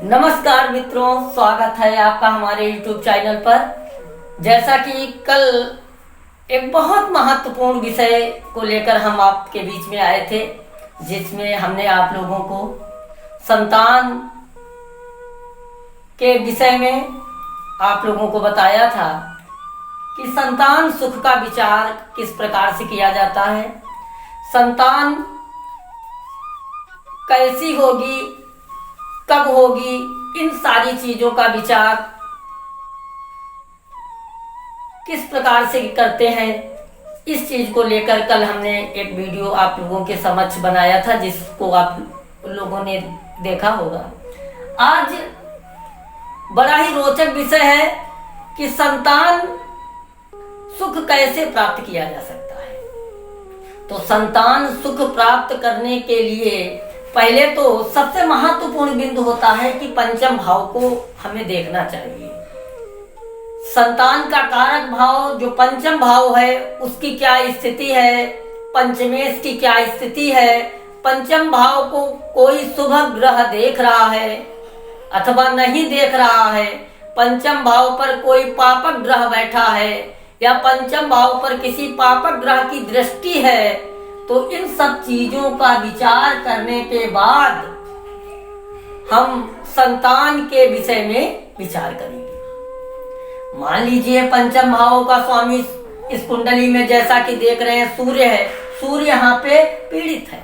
नमस्कार मित्रों, स्वागत है आपका हमारे YouTube चैनल पर। जैसा कि कल एक बहुत महत्वपूर्ण विषय को लेकर हम आपके बीच में आए थे, जिसमें हमने आप लोगों को संतान के विषय में आप लोगों को बताया था कि संतान सुख का विचार किस प्रकार से किया जाता है, संतान कैसी होगी, कब होगी, इन सारी चीजों का विचार किस प्रकार से करते हैं। इस चीज को लेकर कल हमने एक वीडियो आप लोगों के समक्ष बनाया था, जिसको आप लोगों ने देखा होगा। आज बड़ा ही रोचक विषय है कि संतान सुख कैसे प्राप्त किया जा सकता है। तो संतान सुख प्राप्त करने के लिए पहले तो सबसे महत्वपूर्ण बिंदु होता है कि पंचम भाव को हमें देखना चाहिए। संतान का कारक भाव जो पंचम भाव है, उसकी क्या स्थिति है, पंचमेश की क्या स्थिति है, पंचम भाव को कोई शुभ ग्रह देख रहा है अथवा नहीं देख रहा है, पंचम भाव पर कोई पापक ग्रह बैठा है या पंचम भाव पर किसी पापक ग्रह की दृष्टि है, तो इन सब चीजों का विचार करने के बाद हम संतान के विषय में विचार करेंगे। मान लीजिए पंचम भाव का स्वामी इस कुंडली में जैसा कि देख रहे हैं सूर्य है, सूर्य यहाँ पे पीड़ित है,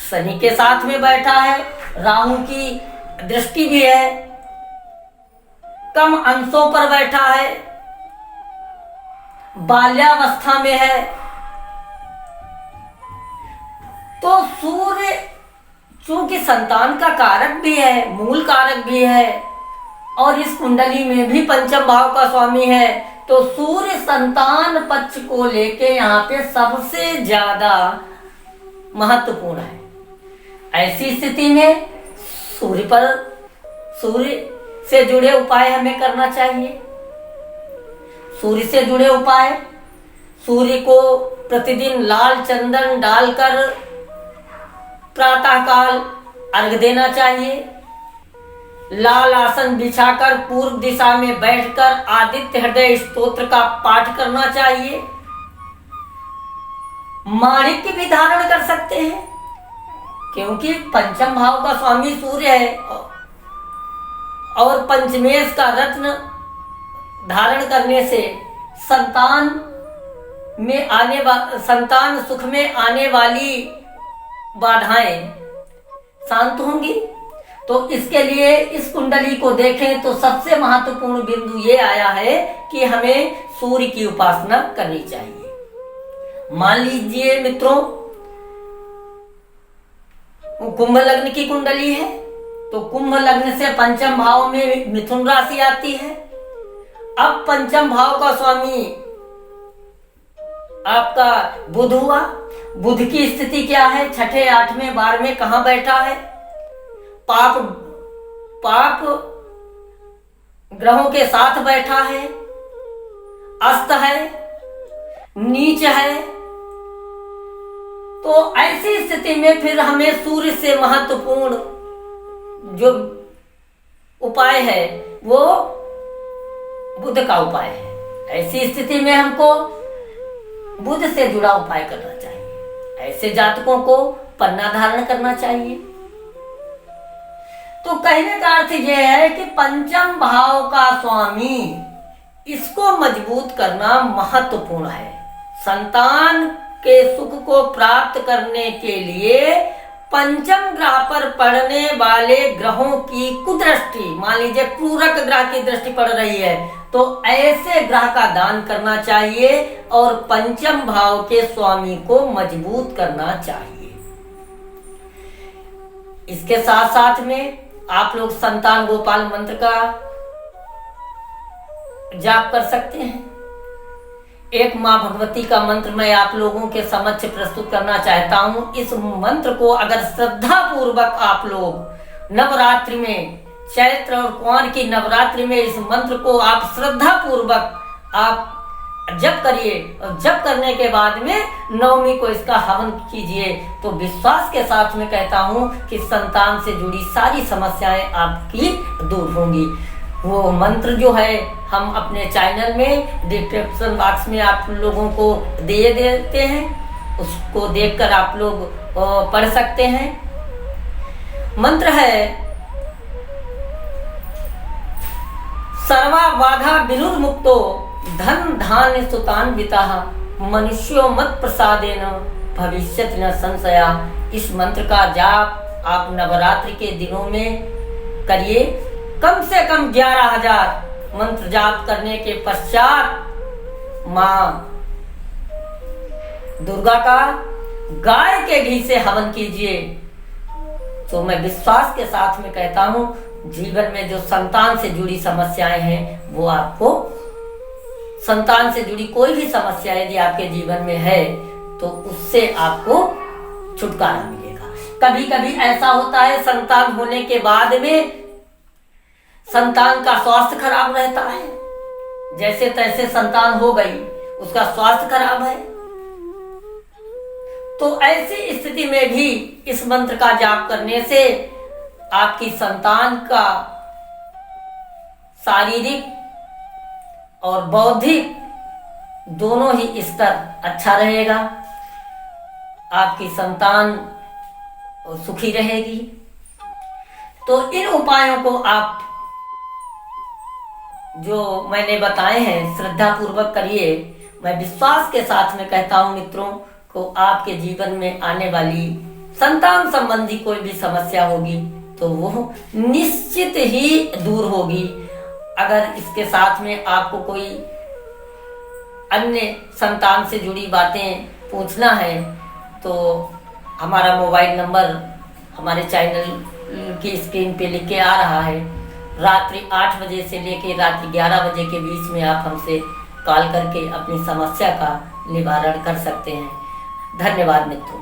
शनि के साथ में बैठा है, राहु की दृष्टि भी है, कम अंशों पर बैठा है, बाल्यावस्था में है। तो सूर्य चूंकि संतान का कारक भी है, मूल कारक भी है, और इस कुंडली में भी पंचम भाव का स्वामी है, तो सूर्य संतान पक्ष को लेके यहाँ पे सबसे ज्यादा महत्वपूर्ण है। ऐसी स्थिति में सूर्य से जुड़े उपाय हमें करना चाहिए। सूर्य से जुड़े उपाय, सूर्य को प्रतिदिन लाल चंदन डालकर प्रातःकाल अर्घ देना चाहिए। लाल आसन बिछाकर पूर्व दिशा में बैठकर आदित्य हृदय स्तोत्र का पाठ करना चाहिए। माणिक्य भी धारण कर सकते हैं, क्योंकि पंचम भाव का स्वामी सूर्य है और पंचमेश का रत्न धारण करने से संतान सुख में आने वाली बाधाएं शांत होंगी। तो इसके लिए इस कुंडली को देखें तो सबसे महत्वपूर्ण बिंदु ये आया है कि हमें सूर्य की उपासना करनी चाहिए। मान लीजिए मित्रों, कुंभ लग्न की कुंडली है, तो कुंभ लग्न से पंचम भाव में मिथुन राशि आती है। अब पंचम भाव का स्वामी आपका बुध हुआ। बुध की स्थिति क्या है, छठे, आठवें, 12वें कहां बैठा है, पाप ग्रहों के साथ बैठा है, अस्त है, नीच है। तो ऐसी स्थिति में फिर हमें सूर्य से महत्वपूर्ण जो उपाय है वो बुध का उपाय है। ऐसी स्थिति में हमको बुध से जुड़ा उपाय करना चाहिए। ऐसे जातकों को पन्ना धारण करना चाहिए। तो कहने का अर्थ यह है कि पंचम भाव का स्वामी, इसको मजबूत करना महत्वपूर्ण है। संतान के सुख को प्राप्त करने के लिए पंचम ग्रह पर पड़ने वाले ग्रहों की कुदृष्टि, मान लीजिए पूरक ग्रह की दृष्टि पड़ रही है, तो ऐसे ग्रह का दान करना चाहिए और पंचम भाव के स्वामी को मजबूत करना चाहिए। इसके साथ साथ में आप लोग संतान गोपाल मंत्र का जाप कर सकते हैं। एक माँ भगवती का मंत्र मैं आप लोगों के समक्ष प्रस्तुत करना चाहता हूं। इस मंत्र को अगर श्रद्धा पूर्वक आप लोग नवरात्रि में, चैत्र और कुंवर की नवरात्रि में इस मंत्र को आप श्रद्धा पूर्वक आप जप करिए और जप करने के बाद में नवमी को इसका हवन कीजिए, तो विश्वास के साथ में कहता हूँ कि संतान से जुड़ी सारी समस्याएं आपकी दूर होंगी। वो मंत्र जो है हम अपने चैनल में डिस्क्रिप्शन बॉक्स में आप लोगों को दे देते हैं, उसको देखकर आप लोग पढ़ सकते हैं। मंत्र है सर्वा बाधा विनुर्मुक्तो धन धान्य सुतान्विता मनुष्यो मत प्रसादेन भविष्यति न संशया। इस मंत्र का जाप आप नवरात्रि के दिनों में करिए। कम से कम 11,000 मंत्र जाप करने के पश्चात माँ दुर्गा का गाय के घी से हवन कीजिए। तो मैं विश्वास के साथ में कहता हूँ जीवन में जो संतान से जुड़ी समस्याएं हैं वो आपको, संतान से जुड़ी कोई भी समस्या यदि आपके जीवन में है तो उससे आपको छुटकारा मिलेगा। कभी कभी ऐसा होता है संतान होने के बाद में संतान का स्वास्थ्य खराब रहता है, जैसे तैसे संतान हो गई उसका स्वास्थ्य खराब है, तो ऐसी स्थिति में भी इस मंत्र का जाप करने से आपकी संतान का शारीरिक और बौद्धिक दोनों ही स्तर अच्छा रहेगा, आपकी संतान सुखी रहेगी। तो इन उपायों को आप जो मैंने बताए हैं श्रद्धा पूर्वक करिए। मैं विश्वास के साथ में कहता हूं मित्रों को आपके जीवन में आने वाली संतान संबंधी कोई भी समस्या होगी तो वो निश्चित ही दूर होगी। अगर इसके साथ में आपको कोई अन्य संतान से जुड़ी बातें पूछना है तो हमारा मोबाइल नंबर हमारे चैनल की स्क्रीन पे लिख के आ रहा है। रात्रि 8 बजे से लेकर रात्रि 11 बजे के बीच में आप हमसे कॉल करके अपनी समस्या का निवारण कर सकते हैं। धन्यवाद मित्रों।